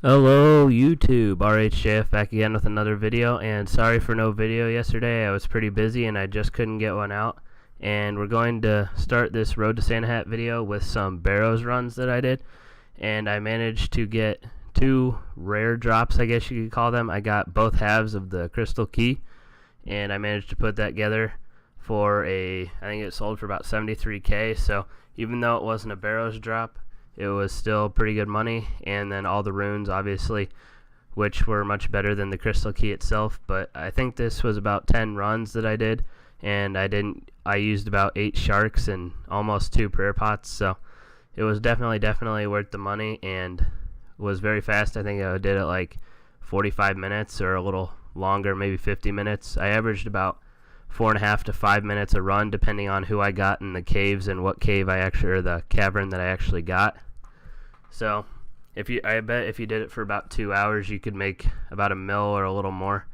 Hello YouTube, RHJF back again with another video, and sorry for no video yesterday. I was pretty busy and I just couldn't get one out. And we're going to start this Road to Santa Hat video with some Barrows runs that I did. And I managed to get two rare drops, I guess you could call them. I got both halves of the Crystal Key, and I managed to put that together for I think it sold for about 73K. So even though it wasn't a Barrows drop, it was still pretty good money. And then all the runes, obviously, which were much better than the Crystal Key itself. But I think this was about 10 runs that I did, and I used about 8 sharks and almost 2 prayer pots, so it was definitely worth the money and was very fast. I think I did it like 45 minutes or a little longer, maybe 50 minutes. I averaged about 4.5 to 5 minutes a run, depending on who I got in the caves and what cave or the cavern that I actually got. So I bet if you did it for about 2 hours, you could make about $1 million or a little more.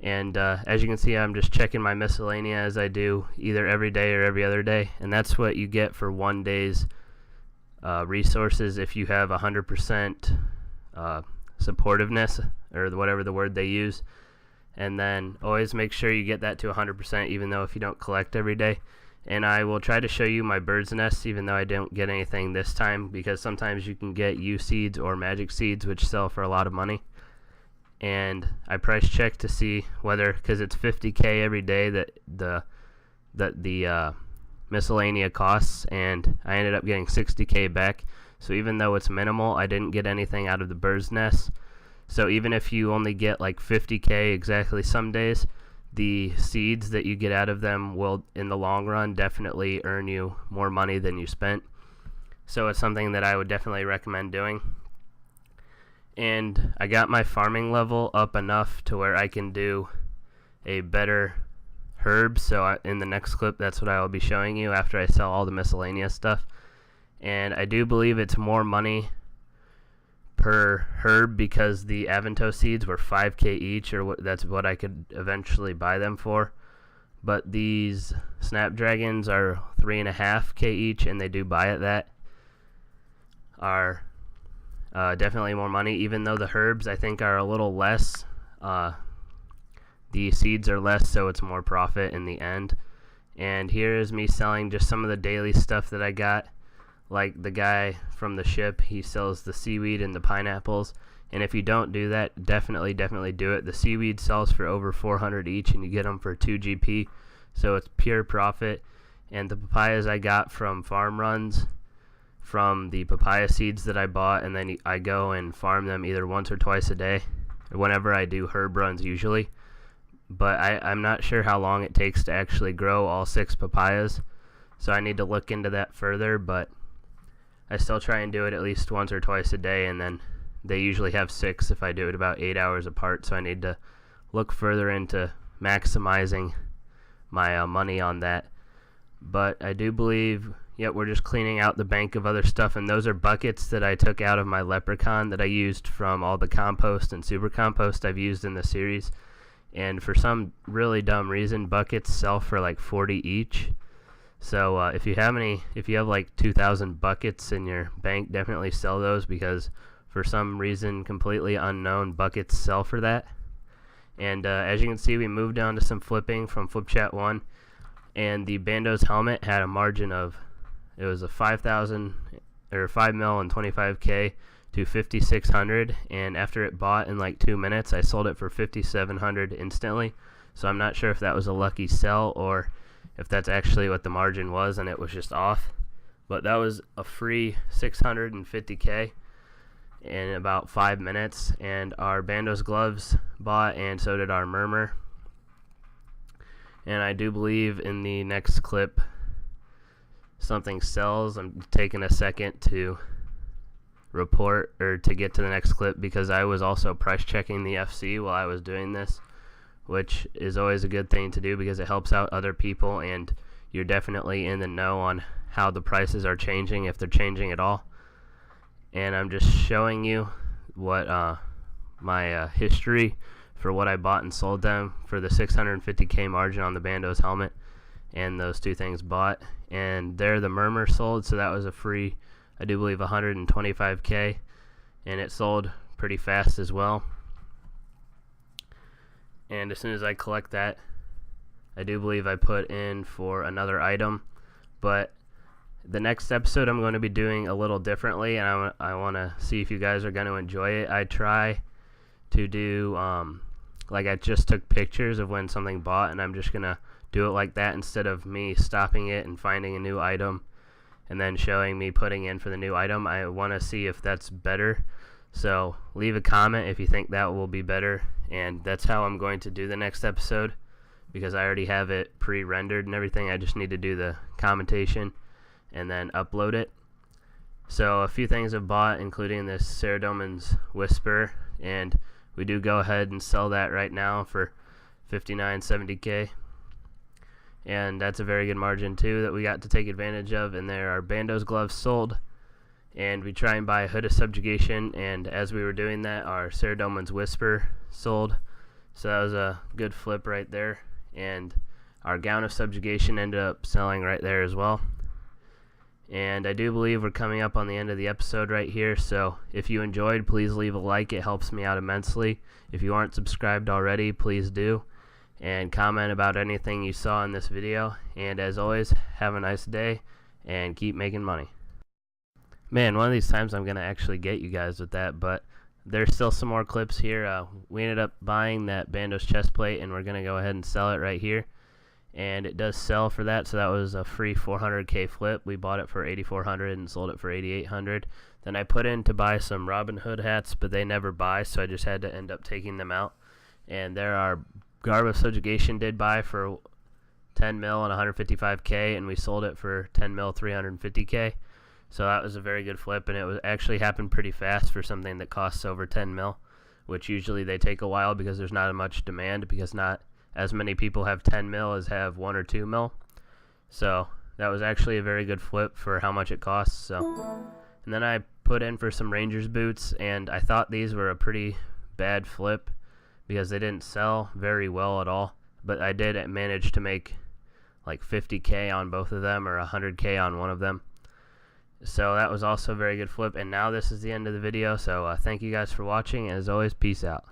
And as you can see, I'm just checking my miscellanea as I do either every day or every other day, and that's what you get for one day's resources if you have 100% supportiveness, or whatever the word they use. And then always make sure you get that to 100%, even though if you don't collect every day. And I will try to show you my bird's nests, even though I didn't get anything this time, because sometimes you can get U seeds or magic seeds, which sell for a lot of money. And I price check to see whether, because it's 50K every day that the miscellanea costs, and I ended up getting 60K back. So even though it's minimal, I didn't get anything out of the bird's nest. So even if you only get like 50K exactly some days, the seeds that you get out of them will, in the long run, definitely earn you more money than you spent. So it's something that I would definitely recommend doing. And I got my farming level up enough to where I can do a better herb. So in the next clip, that's what I will be showing you after I sell all the miscellaneous stuff. And I do believe it's more money per herb because the Avanto seeds were 5K each, or that's what I could eventually buy them for. But these Snapdragons are 3.5K each, and they do buy at that. Are definitely more money, even though the herbs I think are a little less. The seeds are less, so it's more profit in the end. And here is me selling just some of the daily stuff that I got. Like the guy from the ship, he sells the seaweed and the pineapples. And if you don't do that, definitely do it. The seaweed sells for over 400 each, and you get them for 2 GP. So it's pure profit. And the papayas I got from farm runs, from the papaya seeds that I bought, and then I go and farm them either once or twice a day, or whenever I do herb runs usually. But I'm not sure how long it takes to actually grow all 6 papayas, so I need to look into that further. But I still try and do it at least once or twice a day, and then they usually have 6 if I do it about 8 hours apart, so I need to look further into maximizing my money on that. But I do believe, we're just cleaning out the bank of other stuff, and those are buckets that I took out of my leprechaun that I used from all the compost and super compost I've used in the series. And for some really dumb reason, buckets sell for like 40 each. So if you have like 2,000 buckets in your bank, definitely sell those, because for some reason completely unknown, buckets sell for that. And as you can see, we moved down to some flipping from Flip Chat 1, and the Bandos helmet had a margin of, it was a 5,000 or 5 mil and 25K to 5,600, and after it bought in like 2 minutes, I sold it for 5,700 instantly. So I'm not sure if that was a lucky sell or if that's actually what the margin was and it was just off. But that was a free 650K in about 5 minutes. And our Bandos gloves bought, and so did our Murmur. And I do believe in the next clip something sells. I'm taking a second to report, or to get to the next clip, because I was also price checking the FC while I was doing this, which is always a good thing to do because it helps out other people, and you're definitely in the know on how the prices are changing, if they're changing at all. And I'm just showing you what my history for what I bought and sold them for the 650K margin on the Bandos helmet, and those 2 things bought. And there the Murmur sold, so that was a free, I do believe, 125K, and it sold pretty fast as well. And as soon as I collect that, I do believe I put in for another item. But the next episode I'm going to be doing a little differently, and I want to see if you guys are going to enjoy it. I try to do, like I just took pictures of when something bought, and I'm just going to do it like that instead of me stopping it and finding a new item and then showing me putting in for the new item. I want to see if that's better. So leave a comment if you think that will be better, and that's how I'm going to do the next episode, because I already have it pre-rendered and everything. I just need to do the commentation and then upload it. So a few things I've bought, including this Saradomin's Whisper, and we do go ahead and sell that right now for $59.70K, and that's a very good margin too that we got to take advantage of. And there are Bandos gloves sold, and we try and buy a Hood of Subjugation, and as we were doing that, our Saradomin's Whisper sold, so that was a good flip right there. And our Gown of Subjugation ended up selling right there as well. And I do believe we're coming up on the end of the episode right here, so if you enjoyed, please leave a like. It helps me out immensely. If you aren't subscribed already, please do, and comment about anything you saw in this video. And as always, have a nice day and keep making money. Man, one of these times I'm gonna actually get you guys with that, but there's still some more clips here. We ended up buying that Bandos chest plate, and we're gonna go ahead and sell it right here, and it does sell for that. So that was a free 400K flip. We bought it for 8,400 and sold it for 8,800. Then I put in to buy some Robin Hood hats, but they never buy, so I just had to end up taking them out. And there our Garb of Subjugation did buy for 10 mil and 155K, and we sold it for 10 mil 350K. So that was a very good flip, and it was actually happened pretty fast for something that costs over 10 mil, which usually they take a while because there's not much demand, because not as many people have 10 mil as have 1 or 2 mil. So that was actually a very good flip for how much it costs. So, and then I put in for some Rangers boots, and I thought these were a pretty bad flip because they didn't sell very well at all, but I did manage to make like 50K on both of them, or 100K on one of them. So that was also a very good flip. And now this is the end of the video, so thank you guys for watching, and as always, peace out.